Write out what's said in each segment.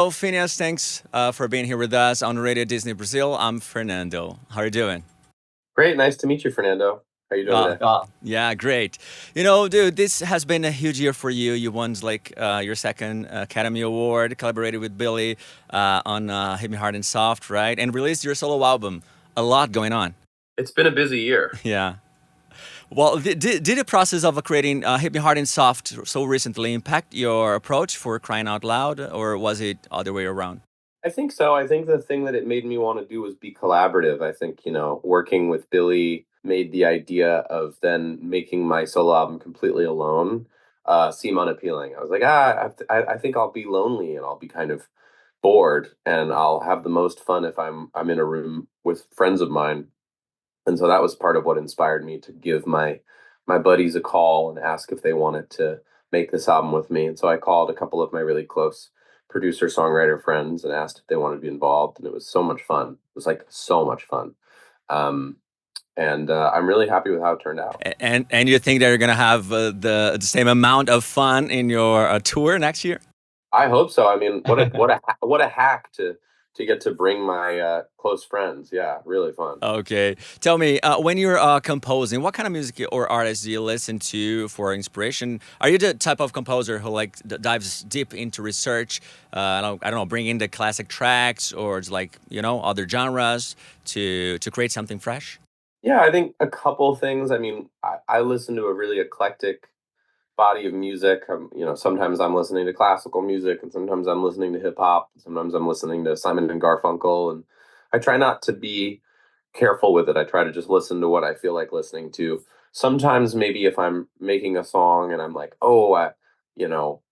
Hello, Phineas. Thanks for being here with us on Radio Disney Brazil. I'm Fernando. How are you doing? Great, nice to meet you, Fernando. How you doing Uh, today? yeah, great. Dude, this has been a huge year for you. You won your second Academy Award, collaborated with Billy on Hit Me Hard and Soft, right? And released your solo album. A lot going on. It's been a busy year. Yeah. Well, did the process of creating Hit Me Hard and Soft so recently impact your approach for crying out loud, or was it other way around? I think so. I think the thing that it made me want to do was be collaborative. I think, working with Billy made the idea of then making my solo album completely alone seem unappealing. I was like, I think I'll be lonely and I'll be kind of bored and I'll have the most fun if I'm in a room with friends of mine. And so that was part of what inspired me to give my buddies a call and ask if they wanted to make this album with me. And so I called a couple of my really close producer songwriter friends and asked if they wanted to be involved, and it was so much fun. It was like so much fun. Um, and I'm really happy with how it turned out. And you think that you're gonna have the same amount of fun in your tour next year? I hope so. I mean, what a hack to get to bring my close friends. Yeah, really fun. Okay. Tell me, when you're composing, what kind of music or artists do you listen to for inspiration? Are you the type of composer who dives deep into research? I don't know, bring in the classic tracks or it's like other genres to create something fresh? Yeah, I think a couple things. I mean, I listen to a really eclectic body of music. Sometimes I'm listening to classical music, and sometimes I'm listening to hip hop. Sometimes I'm listening to Simon and Garfunkel, and I try not to be careful with it. I try to just listen to what I feel like listening to. Sometimes maybe if I'm making a song and I'm like, oh, you know,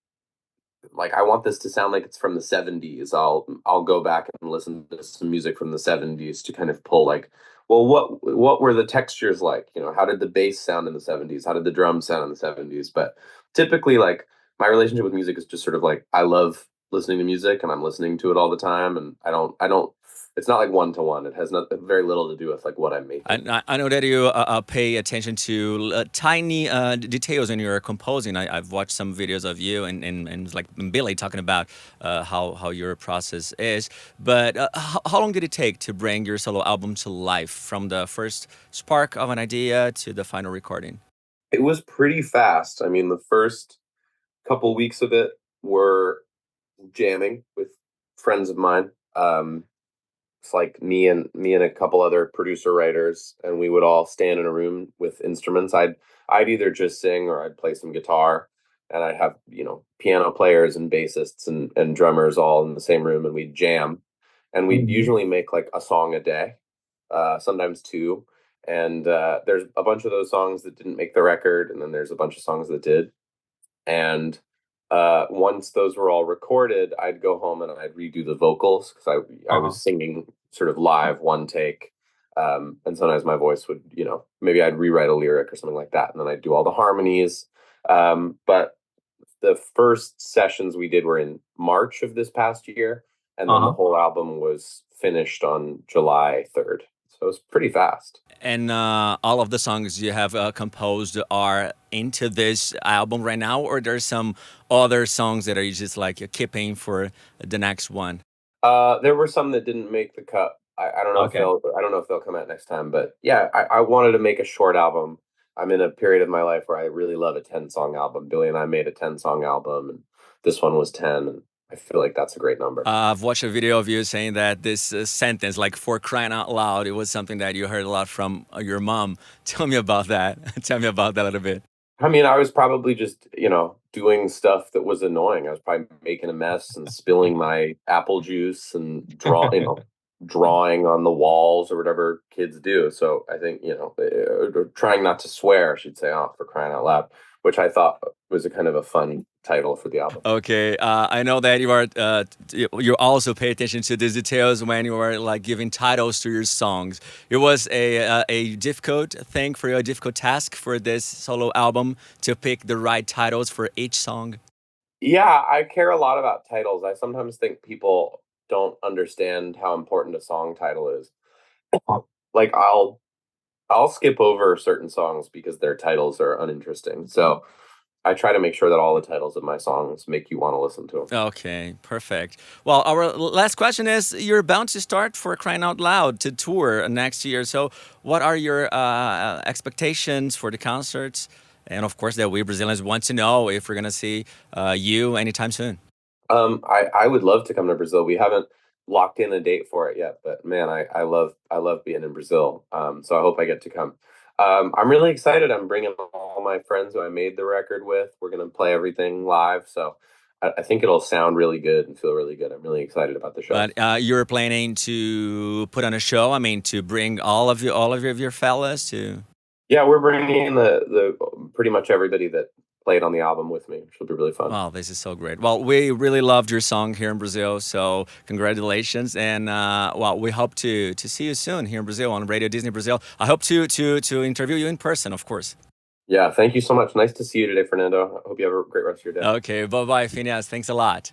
like I want this to sound like it's from the 70s. I'll go back and listen to some music from the 70s to kind of pull like, well, what were the textures like? How did the bass sound in the 70s? How did the drums sound in the 70s? But typically like my relationship with music is just sort of like I love listening to music and I'm listening to it all the time, and I don't it's not like one to one. It has not very little to do with like what I'm making. I know that you pay attention to tiny details when you're composing. I've watched some videos of you and like Billy talking about how your process is. But how long did it take to bring your solo album to life from the first spark of an idea to the final recording? It was pretty fast. I mean, the first couple weeks of it were jamming with friends of mine. It's like me and a couple other producer writers, and we would all stand in a room with instruments. I'd either just sing or I'd play some guitar, and I'd have piano players and bassists and drummers all in the same room, and we'd jam, and we'd usually make like a song a day, sometimes two. And there's a bunch of those songs that didn't make the record, and then there's a bunch of songs that did. And once those were all recorded, I'd go home and I'd redo the vocals because I was singing sort of live one take. And sometimes my voice would, maybe I'd rewrite a lyric or something like that, and then I'd do all the harmonies. But the first sessions we did were in March of this past year, and then the whole album was finished on July 3rd. So it was pretty fast. And all of the songs you have composed are into this album right now, or there's some other songs that are just like keeping for the next one? There were some that didn't make the cut. I don't know if they'll come out next time, but yeah, I wanted to make a short album. I'm in a period of my life where I really love a 10-song album. Billy and I made a 10-song album, and this one was 10, and I feel like that's a great number. I've watched a video of you saying that this sentence, like for crying out loud, it was something that you heard a lot from your mom. Tell me about that. Tell me about that a little bit. I mean, I was probably just, doing stuff that was annoying. I was probably making a mess and spilling my apple juice and drawing on the walls or whatever kids do. So I think, trying not to swear, I should say, oh, for crying out loud, which I thought was a kind of a fun title for the album. Okay, I know that you also pay attention to these details when you are like giving titles to your songs. It was a difficult thing for you, a difficult task for this solo album to pick the right titles for each song. Yeah, I care a lot about titles. I sometimes think people don't understand how important a song title is. Like I'll skip over certain songs because their titles are uninteresting. So I try to make sure that all the titles of my songs make you want to listen to them. Okay, perfect. Well, our last question is: you're bound to start, for crying out loud, to tour next year. So, what are your expectations for the concerts? And of course, that we Brazilians want to know if we're gonna see you anytime soon. I would love to come to Brazil. We haven't locked in a date for it yet, but man, I love being in Brazil. So I hope I get to come. I'm really excited. I'm bringing all my friends who I made the record with. We're gonna play everything live, so I think it'll sound really good and feel really good. I'm really excited about the show. But you're planning to put on a show. I mean, to bring all of your fellas to. Yeah, we're bringing in the pretty much everybody that played on the album with me, which will be really fun. Wow, this is so great. Well, we really loved your song here in Brazil, so congratulations, and well, we hope to see you soon here in Brazil on Radio Disney Brazil. I hope to interview you in person, of course. Yeah, thank you so much. Nice to see you today, Fernando. I hope you have a great rest of your day. Okay, bye bye, Phineas. Thanks a lot.